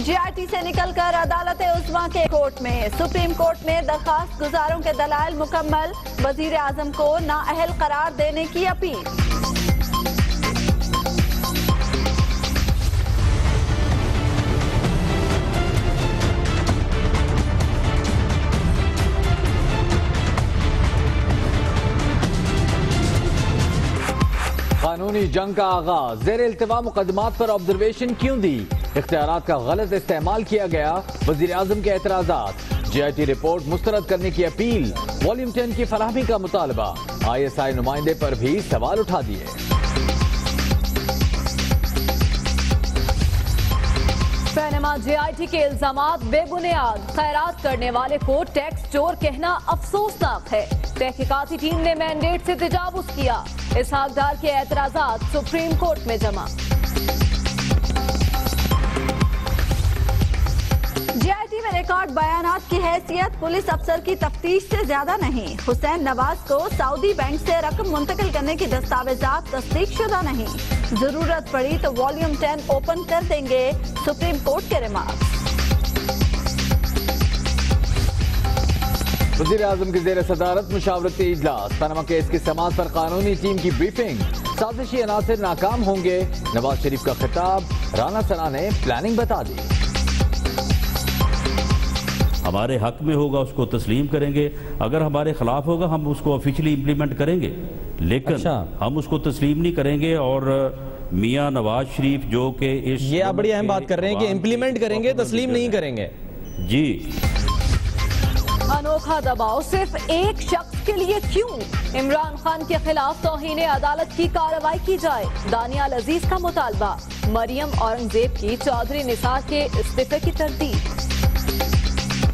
GIT से निकलकर अदालत उस्मा के कोर्ट में। सुप्रीम कोर्ट ने दरखास्त गुजारों के दलाइल मुकम्मल, वजीर आजम को नाअहल करार देने की अपील। कानूनी जंग का आगाज, जेर इल्तिवा मुकदमात पर ऑब्जर्वेशन क्यों दी, इख्तियारात का गलत इस्तेमाल किया गया, वजीर आजम के एतराजात, GIT रिपोर्ट मुस्तरद करने की अपील, वॉल्यूम 10 की फराहमी का मुतालबा, ISI नुमाइंदे पर भी सवाल उठा दिए। पैनमा GIT के इल्जामात बेबुनियाद, खैरात करने वाले को टैक्स चोर कहना अफसोसनाक है। तहकीकाती टीम ने मैंडेट से तजावुज किया, इसहाक डार के एतराजात सुप्रीम कोर्ट में जमा। GIT में रिकॉर्ड बयानात की हैसियत पुलिस अफसर की तफ्तीश से ज्यादा नहीं। हुसैन नवाज को सऊदी बैंक से रकम मुंतकिल करने की दस्तावेजात तस्दीक शुदा नहीं। जरूरत पड़ी तो वॉल्यूम 10 ओपन कर देंगे, सुप्रीम कोर्ट के रिमार्क्स। वज़ीर आज़म की ज़ेर सदारत मुशावरती इजलास, पनामा केस की समाअत पर कानूनी टीम की ब्रीफिंग, साजिशी अनासिर नाकाम होंगे, नवाज शरीफ का खिताब, राना सना ने प्लानिंग बता दी। हमारे हक में होगा उसको तस्लीम करेंगे, अगर हमारे खिलाफ होगा हम उसको ऑफिशियली इम्प्लीमेंट करेंगे, लेकिन हम उसको तस्लीम नहीं करेंगे। और मियां नवाज शरीफ जो कि ये आप बड़ी अहम बात कर रहे हैं कि इम्प्लीमेंट करेंगे, तस्लीम नहीं करेंगे। जी, अनोखा दबाव सिर्फ एक शख्स के लिए क्यों? इमरान खान के खिलाफ तौहीन अदालत की कार्रवाई की जाए, दानियाल अजीज का मुतालबा। मरियम औरंगजेब की चौधरी निसार के इस्तीफे की तरदीद।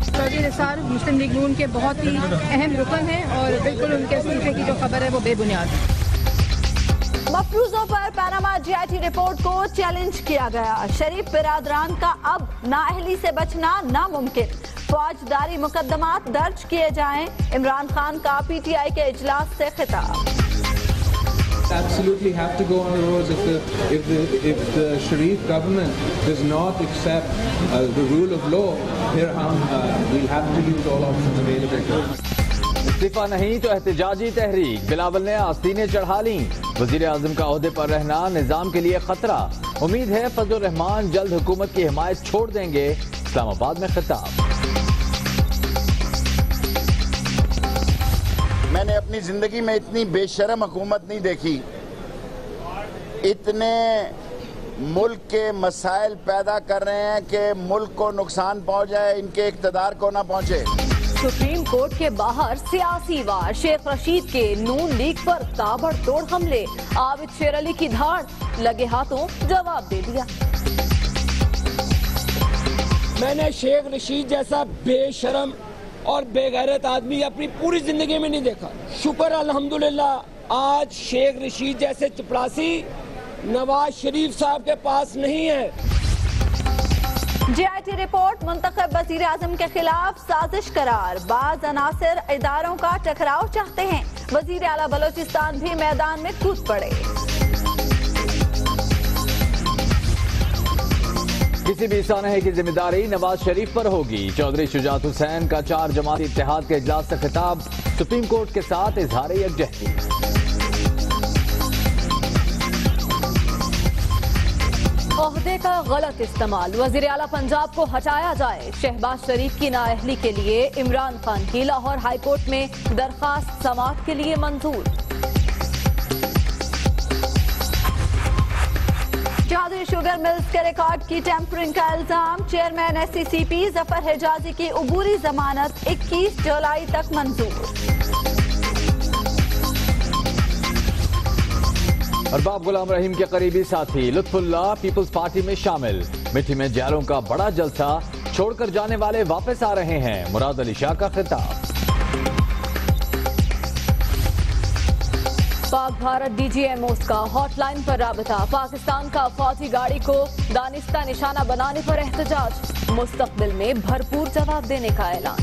चौधरी निसार मुस्लिम लीग नून के बहुत ही अहम रुकन हैं और बिल्कुल उनके इस्तीफे की जो खबर है वो बेबुनियाद है। मफरूजों पर पैनामा GIT रिपोर्ट को चैलेंज किया गया। शरीफ बिरादरान का अब नाअहली से बचना नामुमकिन, फौजदारी मुकदमात दर्ज किए जाएं। इमरान खान का PTI के इजलास से खिताब। Absolutely have to go on the roads if the Sharif government does not accept the rule of law. Here we'll have to use all options available. इस्तीफा नहीं तो एहतजाजी तहरीक, बिलावल ने आस्तीनें चढ़ा ली। वजीर आजम का ओहदे पर रहना निजाम के लिए खतरा, उम्मीद है फजल रहमान जल्द हुकूमत की हिमायत छोड़ देंगे। इस्लामाबाद में खिताब। मैंने अपनी जिंदगी में इतनी बेशरम हुकूमत नहीं देखी, इतने मुल्क के मसाइल पैदा कर रहे हैं कि मुल्क को नुकसान पहुंचाए, इनके इख्तिदार को ना पहुंचे। सुप्रीम कोर्ट के बाहर सियासी वार, शेख रशीद के नून लीग पर ताबड़तोड़ हमले, आबिद शेर अली की धाड़, लगे हाथों जवाब दे दिया। मैंने शेख रशीद जैसा बेशरम और बेगैरत आदमी अपनी पूरी जिंदगी में नहीं देखा। शुक्र अल्हम्दुलिल्लाह आज शेख रशीद जैसे चपरासी नवाज शरीफ साहब के पास नहीं है। GIT रिपोर्ट मुंतखब वजीर आजम के खिलाफ साजिश करार, बाज अनासिर इदारों का टकराव चाहते हैं। वजीर आला बलोचिस्तान भी मैदान में कूद पड़े। किसी भी सानहे की जिम्मेदारी नवाज शरीफ पर होगी, चौधरी शुजात हुसैन का 4 जमाती इत्तेहाद के इजलास से खिताब, सुप्रीम कोर्ट के साथ इजहार यकजहती। ओहदे का गलत इस्तेमाल, वजीर आला पंजाब को हटाया जाए। शहबाज शरीफ की नाअहली के लिए इमरान खान की लाहौर हाई कोर्ट में दरखास्त समाअत के लिए मंजूर। चौधरी शुगर मिल्स के रिकॉर्ड की टेम्परिंग का इल्जाम, चेयरमैन SCCP जफर हिजाजी की उबूरी जमानत 21 जुलाई तक मंजूर। अरबाब गुलाम रहीम के करीबी साथी लुत्फुल्लाह पीपल्स पार्टी में शामिल, मिठी में जैलों का बड़ा जलसा, छोड़कर जाने वाले वापस आ रहे हैं, मुराद अली शाह का खिताब। पाक भारत DGMOs का हॉटलाइन पर राबता, पाकिस्तान का फौजी गाड़ी को दानिस्ता निशाना बनाने पर एहतजाज, मुस्तकबिल में भरपूर जवाब देने का ऐलान।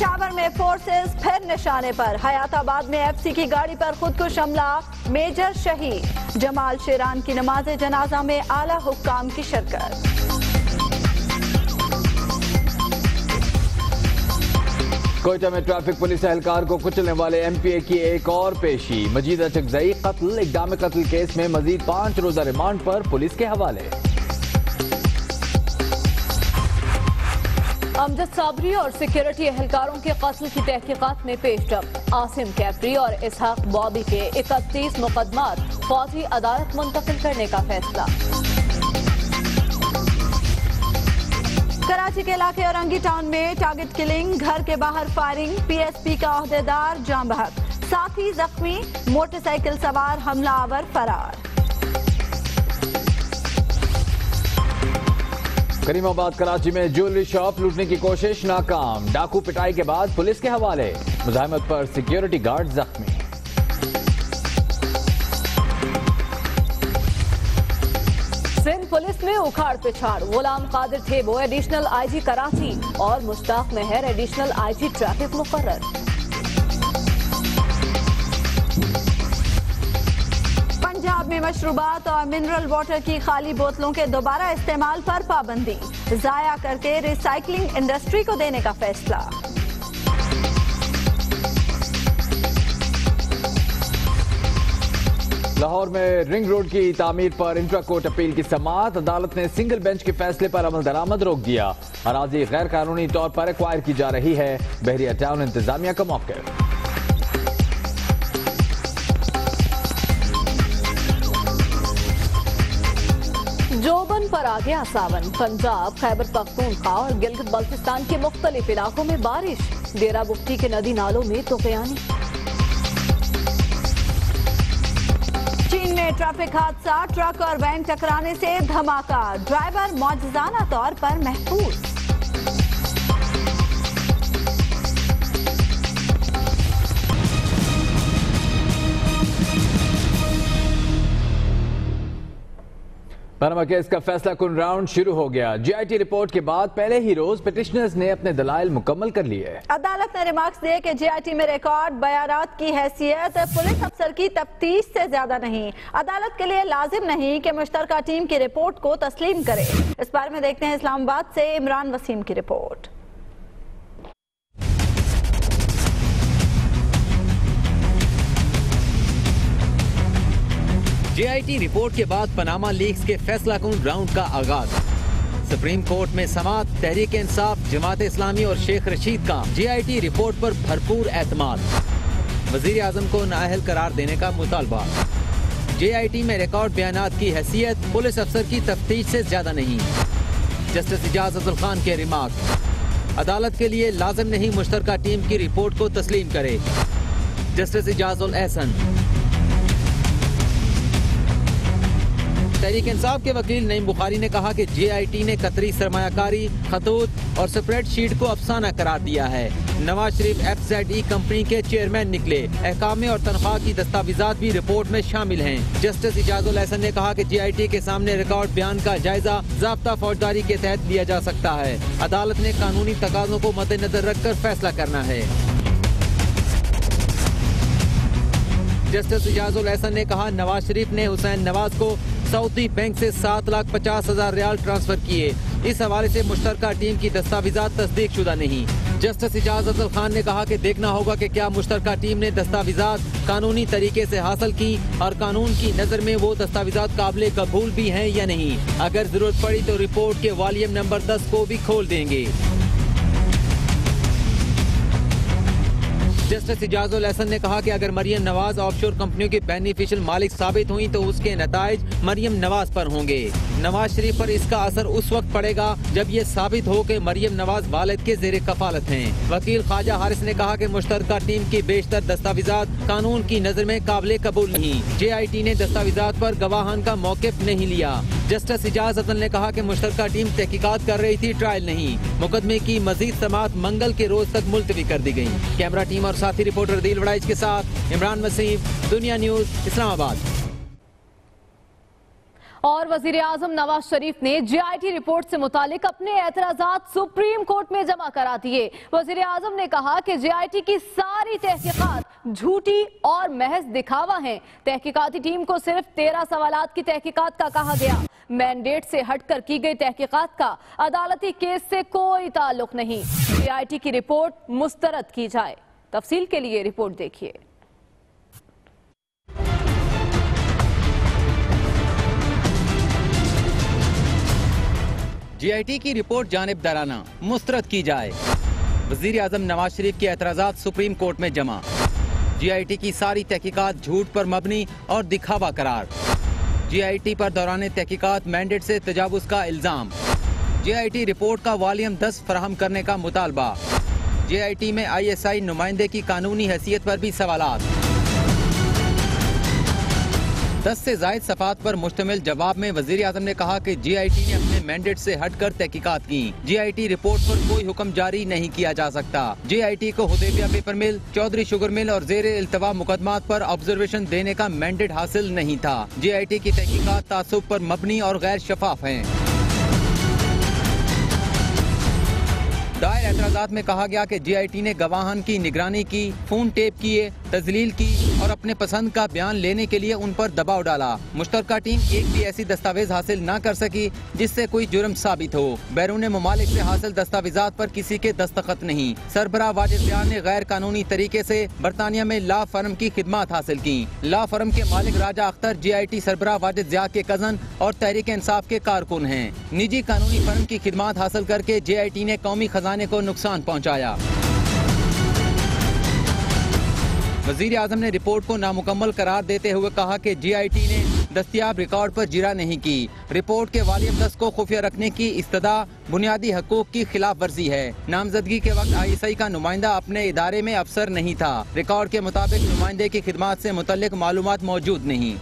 पेशावर में फोर्सेस फिर निशाने पर। हयाताबाद में एफसी की गाड़ी पर खुदकुश हमला, मेजर शहीद। जमाल शेरान की नमाज जनाजा में आला हुक्काम की शिरकत। कोयटा में ट्रैफिक पुलिस एहलकार को कुचलने वाले एमपीए की एक और पेशी। मजीद अचकजई कत्ल इक़दाम कत्ल केस में मजीद 5 रोजा रिमांड पर पुलिस के हवाले। अमजद साबरी और सिक्योरिटी एहलकारों के कत्ल की तहकीकात में पेशरफ। आसिम कैफरी और इसहाक बॉबी के 31 मुकदमात फौजी अदालत मुंतकिल करने का फैसला। कराची के इलाके औरंगी टाउन में टारगेट किलिंग, घर के बाहर फायरिंग, पीएसपी का ओहदेदार जाम बहक, साथी जख्मी, मोटरसाइकिल सवार हमलावर फरार। करीमाबाद कराची में ज्वेलरी शॉप लूटने की कोशिश नाकाम। डाकू पिटाई के बाद पुलिस के हवाले। मुजाहिमत पर सिक्योरिटी गार्ड जख्मी। सिंध पुलिस में उखाड़ पिछाड़। गुलाम कादिर थे वो एडिशनल आईजी कराची और मुश्ताक मेहर एडिशनल आईजी ट्रैफिक मुकर्रर। पंजाब में मशरूबात और मिनरल वाटर की खाली बोतलों के दोबारा इस्तेमाल पर पाबंदी। जाया करके रिसाइकलिंग इंडस्ट्री को देने का फैसला। लाहौर में रिंग रोड की तामीर पर इंट्रा कोर्ट अपील की समाअत। अदालत ने सिंगल बेंच के फैसले पर अमल दरामद रोक दिया। अराजी गैर कानूनी तौर पर एक्वायर की जा रही है। बहरिया टाउन इंतजामिया का मौक़िफ़। जोबन पर आ गया सावन। पंजाब, खैबर पख्तूनख्वा और गिलगित बल्तिस्तान के मुख्तलिफ इलाकों में बारिश। डेरा बुगटी के नदी नालों में तूफ़ानी। चीन में ट्रैफिक हादसा, ट्रक और वैन टकराने से धमाका। ड्राइवर मौजूदाना तौर पर महफूज। पनामा केस का फैसला कुन राउंड शुरू हो गया। जीआईटी रिपोर्ट के बाद पहले ही रोज पिटिशनर्स ने अपने दलाइल मुकम्मल कर लिए। अदालत ने रिमार्क्स दिए कि जीआईटी में रिकॉर्ड बयानात की हैसियत पुलिस अफसर की तफ्तीश से ज्यादा नहीं। अदालत के लिए लाजिम नहीं कि मुश्तरका टीम की रिपोर्ट को तस्लीम करे। इस बारे में देखते हैं इस्लामाबाद से इमरान वसीम की रिपोर्ट। जीआईटी रिपोर्ट के बाद पनामा लीक्स के फैसला कुन राउंड का आगाज। सुप्रीम कोर्ट में समाअत, तहरीक इंसाफ, जमात इस्लामी और शेख रशीद का जीआईटी रिपोर्ट पर भरपूर एतमाद। वजीर आजम को नाअहल करार देने का मुतालबा। जीआईटी में रिकॉर्ड बयानात की हैसियत पुलिस अफसर की तफ्तीश से ज्यादा नहीं। जस्टिस इजाज अब्दुल खान के रिमार्क। अदालत के लिए लाजिम नहीं मुश्तरका टीम की रिपोर्ट को तस्लीम करे। जस्टिस इजाज उल एहसन। तहरीक इंसाफ के वकील नईम बुखारी ने कहा कि जीआईटी ने कतरी सरमायाकारी, खतूत और स्प्रेडशीट को अफसाना करार दिया है। नवाज शरीफ एफजेडई कंपनी के चेयरमैन निकले। अहकामे और तनख्वाह की दस्तावेजात भी रिपोर्ट में शामिल हैं। जस्टिस इजाजुल एहसन ने कहा कि जीआईटी के सामने रिकॉर्ड बयान का जायजा ज़ाब्ता फौजदारी के तहत लिया जा सकता है। अदालत ने कानूनी तकाज़ों को मद्देनजर रखकर फैसला करना है। जस्टिस इजाजुल एहसन ने कहा नवाज शरीफ ने हुसैन नवाज को सऊदी बैंक से 7,50,000 रियाल ट्रांसफर किए। इस हवाले से मुश्तरका टीम की दस्तावेजात तस्दीक शुदा नहीं। जस्टिस इजाज अब्दुल खान ने कहा कि देखना होगा कि क्या मुश्तरका टीम ने दस्तावेजात कानूनी तरीके से हासिल की और कानून की नजर में वो दस्तावेजात काबिल कबूल भी हैं या नहीं। अगर जरूरत पड़ी तो रिपोर्ट के वॉल्यूम नंबर 10 को भी खोल देंगे। जस्टिस इजाजुल एहसन ने कहा कि अगर मरियम नवाज ऑफशोर कंपनियों की बेनिफिशियल मालिक साबित हुई तो उसके नताइज मरियम नवाज पर होंगे। नवाज शरीफ पर इसका असर उस वक्त पड़ेगा जब ये साबित हो कि मरियम नवाज वालिद के जेर कफालत हैं। वकील ख्वाजा हारिस ने कहा कि मुश्तरका टीम की बेशतर दस्तावेजात कानून की नजर में काबिल कबूल नहीं। जेआईटी ने दस्तावेजात पर गवाहान का मौकिफ नहीं लिया। जस्टिस इजाज अब्दुल ने कहा कि मुश्तरका टीम तहकीकात कर रही थी, ट्रायल नहीं। मुकदमे की मजीद समाअत मंगल के रोज तक मुलतवी कर दी गयी। कैमरा टीम और साथी रिपोर्टर दिल वड़ाइच के साथ इमरान वसीम, दुनिया न्यूज, इस्लामाबाद। और वजीर आजम नवाज शरीफ ने JIT रिपोर्ट से मुतालिक अपने एतराजात सुप्रीम कोर्ट में जमा करा दिए। वजीर आजम ने कहा कि JIT की सारी तहकीकात झूठी और महज दिखावा हैं। तहकीकाती टीम को सिर्फ 13 सवालात की तहकीकात का कहा गया। मैंडेट से हटकर की गई तहकीकात का अदालती केस से कोई ताल्लुक नहीं। JIT की रिपोर्ट मुस्तरद की जाए। तफसील के लिए रिपोर्ट देखिए। JIT की रिपोर्ट जानिबदाराना मुस्तरद की जाए। वजीर आजम नवाज शरीफ के एतराजात सुप्रीम कोर्ट में जमा। JIT की सारी तहकीकात झूठ पर मबनी और दिखावा करार। JIT पर दौरान तहकीकात मैंडेट से तजावुज का इल्जाम। JIT रिपोर्ट का वॉल्यूम 10 फराहम करने का मुतालबा। JIT में ISI नुमाइंदे की कानूनी हैसियत पर भी सवालात। 10 से जायद सफ़ात पर मुश्तमिल जवाब में वजीर आजम ने कहा कि JIT ने अपने मैंडेट से हटकर तहकीकात की। JIT रिपोर्ट पर कोई हुक्म जारी नहीं किया जा सकता। JIT को हुदैबिया पेपर मिल, चौधरी शुगर मिल और जेर इल्तवा मुकदमात पर ऑब्जर्वेशन देने का मैंडेट हासिल नहीं था। JIT की तहकीकात तासुब पर मबनी और गैर शफाफ हैं। दायर एतराजात में कहा गया कि JIT ने गवाहन की निगरानी की, फोन टेप किए, तजलील की और अपने पसंद का बयान लेने के लिए उन पर दबाव डाला। मुश्तरका टीम एक भी ऐसी दस्तावेज हासिल न कर सकी जिससे कोई जुर्म साबित हो। बैरून ममालिक से हासिल दस्तावेजात पर किसी के दस्तखत नहीं। सरबराह वाजिद ज़िया ने गैर कानूनी तरीके से बरतानिया में लॉ फर्म की खिदमात हासिल की। लॉ फर्म के मालिक राजा अख्तर JIT सरबराह वाजिद ज़िया के कजन और तहरीक इंसाफ के कारकुन हैं। निजी कानूनी फर्म की खिदमात हासिल करके JIT ने कौमी खजाने को नुकसान पहुँचाया। वजीर आजम ने रिपोर्ट को नामुकम्मल करार देते हुए कहा कि JIT ने दस्तियाब रिकॉर्ड पर जिरा नहीं की। रिपोर्ट के वॉल्यूम 10 को खुफिया रखने की इस्तदा बुनियादी हकूक की खिलाफ वर्जी है। नामजदगी के वक्त ISI का नुमाइंदा अपने इदारे में अफसर नहीं था। रिकॉर्ड के मुताबिक नुमाइंदे की खिदमात से मुतल्लिक मालूमात मौजूद नहीं।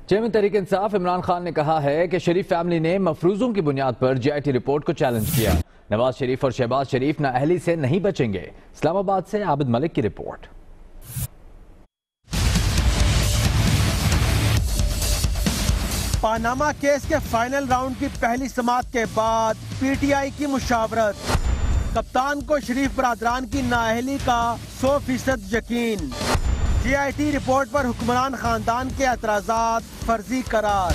चेयरमैन तहरीक इंसाफ इमरान खान ने कहा है कि शरीफ फैमिली ने मफरूजों की बुनियाद पर JIT रिपोर्ट को चैलेंज किया। नवाज शरीफ और शहबाज शरीफ नाअहली से नहीं बचेंगे। इस्लामाबाद से आबिद मलिक की रिपोर्ट। पानामा केस के फाइनल राउंड की पहली समाअत के बाद PTI की मुशावरत। कप्तान को शरीफ बरादरान की नाअहली का 100% यकीन। JIT रिपोर्ट पर हुक्मरान खानदान के एतराजात फर्जी करार।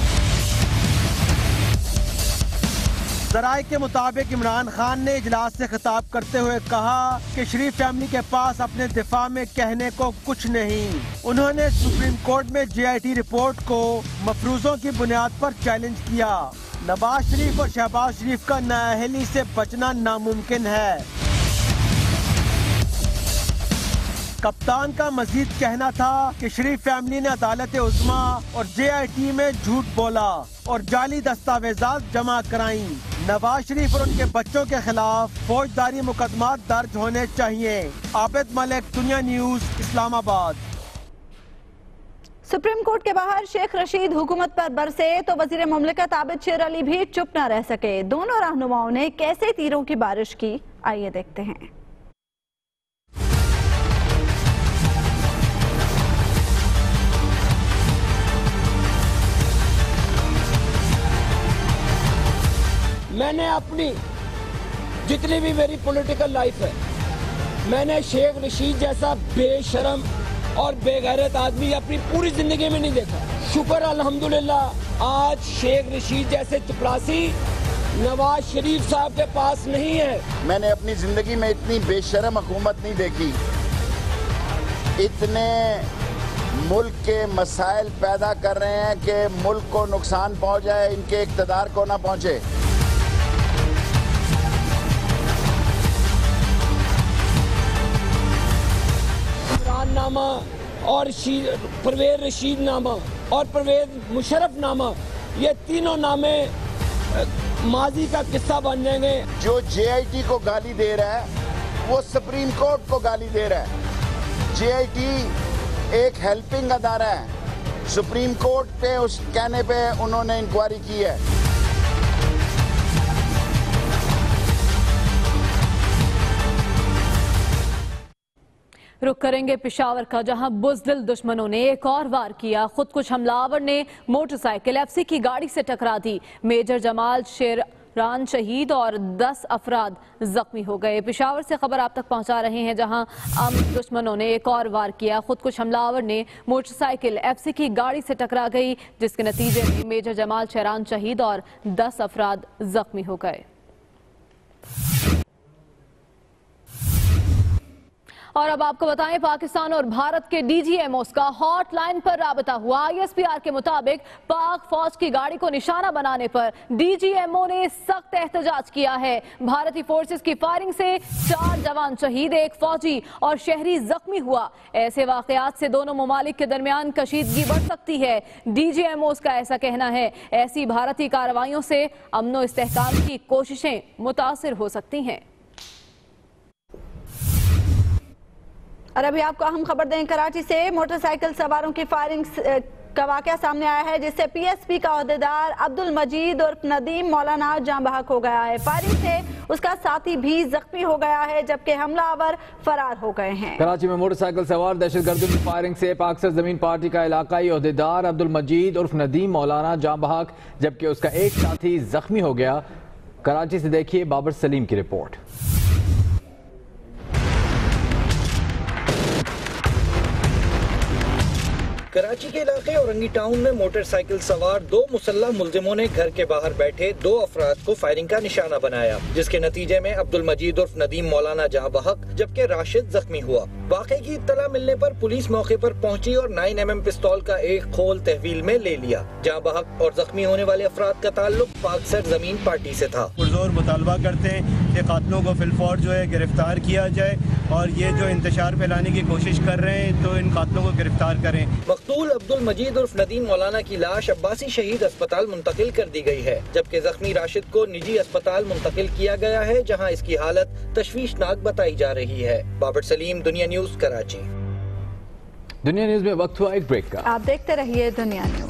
ज़राए के मुताबिक इमरान खान ने इजलास से खिताब करते हुए कहा कि शरीफ फैमिली के पास अपने दिफा में कहने को कुछ नहीं। उन्होंने सुप्रीम कोर्ट में JIT रिपोर्ट को मफरूजों की बुनियाद पर चैलेंज किया। नवाज शरीफ और शहबाज शरीफ का नाअहली से बचना नामुमकिन है। कप्तान का मजीद कहना था कि शरीफ फैमिली ने अदालत उज़्मा और JIT में झूठ बोला और जाली दस्तावेजात जमा कराई। नवाज शरीफ और उनके बच्चों के खिलाफ फौजदारी मुकदमात दर्ज होने चाहिए। आबिद मलिक, दुनिया न्यूज, इस्लामाबाद। सुप्रीम कोर्ट के बाहर शेख रशीद हुकूमत पर बरसे तो वजीर मुमलिकत आबिद शेर अली भी चुप न रह सके। दोनों रहनुमाओं ने कैसे तीरों की बारिश की, आइए देखते हैं। मैंने अपनी जितनी भी मेरी पॉलिटिकल लाइफ है, मैंने शेख रशीद जैसा बेशरम और बेगैरत आदमी अपनी पूरी जिंदगी में नहीं देखा। शुक्र अल्हम्दुलिल्लाह आज शेख रशीद जैसे चपरासी नवाज शरीफ साहब के पास नहीं है। मैंने अपनी जिंदगी में इतनी बेशरम हुकूमत नहीं देखी। इतने मुल्क के मसाइल पैदा कर रहे हैं कि मुल्क को नुकसान पहुंच जाए, इनके इक़्तिदार को ना पहुंचे। नामा और परवेज रशीद नामा और परवेज मुशर्रफ नामा, ये तीनों नामे माजी का किस्सा बन जाएंगे। जो JIT को गाली दे रहा है वो सुप्रीम कोर्ट को गाली दे रहा है। JIT एक हेल्पिंग अदारा है। सुप्रीम कोर्ट पे उस कहने पे उन्होंने इंक्वायरी की है। रुख करेंगे पेशावर का, जहां बुज़दिल दुश्मनों ने एक और वार किया। खुदकुश हमलावर ने मोटरसाइकिल एफसी की गाड़ी से टकरा दी। मेजर जमाल शेरान शहीद और 10 अफराद जख्मी हो गए। पेशावर से खबर आप तक पहुंचा रहे हैं, जहां दुश्मनों ने एक और वार किया। खुदकुश हमलावर ने मोटरसाइकिल एफसी की गाड़ी से टकरा गई, जिसके नतीजे में मेजर जमाल शेरान शहीद और 10 अफराद जख्मी हो गए। और अब आपको बताएं, पाकिस्तान और भारत के डीजीएमओस का हॉटलाइन पर राबता हुआ। आईएसपीआर के मुताबिक पाक फौज की गाड़ी को निशाना बनाने पर डीजीएमओ ने सख्त एहतजाज किया है। भारतीय फोर्सेस की फायरिंग से 4 जवान शहीद, 1 फौजी और शहरी जख्मी हुआ। ऐसे वाकयात से दोनों ममालिक के दरमियान कशीदगी बढ़ सकती है। डीजीएमओस का ऐसा कहना है, ऐसी भारतीय कार्रवाइयों से अमनो इस्तेहकाम की कोशिशें मुतासिर हो सकती हैं। और अभी आपको अहम खबर दें, कराची से मोटरसाइकिल सवारों की फायरिंग का वाकया सामने आया है, जिससे पीएसपी का ओहदेदार अब्दुल मजीद उर्फ नदीम मौलाना जाँ बहक हो गया है। फायरिंग से उसका साथी भी जख्मी हो गया है, जबकि हमलावर फरार हो गए हैं। कराची में मोटरसाइकिल सवार दहशतगर्दों की फायरिंग से पाक सरजमीन पार्टी का इलाकाई ओहदेदार अब्दुल मजीद उर्फ नदीम मौलाना जाँ बहक, जबकि उसका एक साथी जख्मी हो गया। कराची से देखिए बाबर सलीम की रिपोर्ट। कराची के इलाके औरंगी टाउन में मोटरसाइकिल सवार 2 मुसल्लह मुल्जिमों ने घर के बाहर बैठे 2 अफराद को फायरिंग का निशाना बनाया, जिसके नतीजे में अब्दुल मजीद उर्फ नदीम मौलाना जाँ बहक जबकि राशिद जख्मी हुआ। वाक़े की इत्तला मिलने पर पुलिस मौके पर पहुंची और 9mm पिस्तौल का एक खोल तहवील में ले लिया। जाँ बहक और जख्मी होने वाले अफराद का ताल्लुक पाक सरजमीन पार्टी से था। पुरजोर मुतालबा करते हैं कि कातिलों को फिलफौर जो है गिरफ्तार किया जाए, और ये जो इंतशार फैलाने की कोशिश कर रहे हैं तो इन कातिलों को गिरफ्तार करें। मकतूल अब्दुल मजीद उर्फ नदीम मौलाना की लाश अब्बासी शहीद अस्पताल मुंतकिल कर दी गई है, जबकि जख्मी राशिद को निजी अस्पताल मुंतकिल किया गया है, जहां इसकी हालत तशवीशनाक बताई जा रही है। बाबर सलीम, दुनिया न्यूज, कराची। दुनिया न्यूज में वक्त हुआ एक ब्रेक का। आप देखते रहिए दुनिया न्यूज।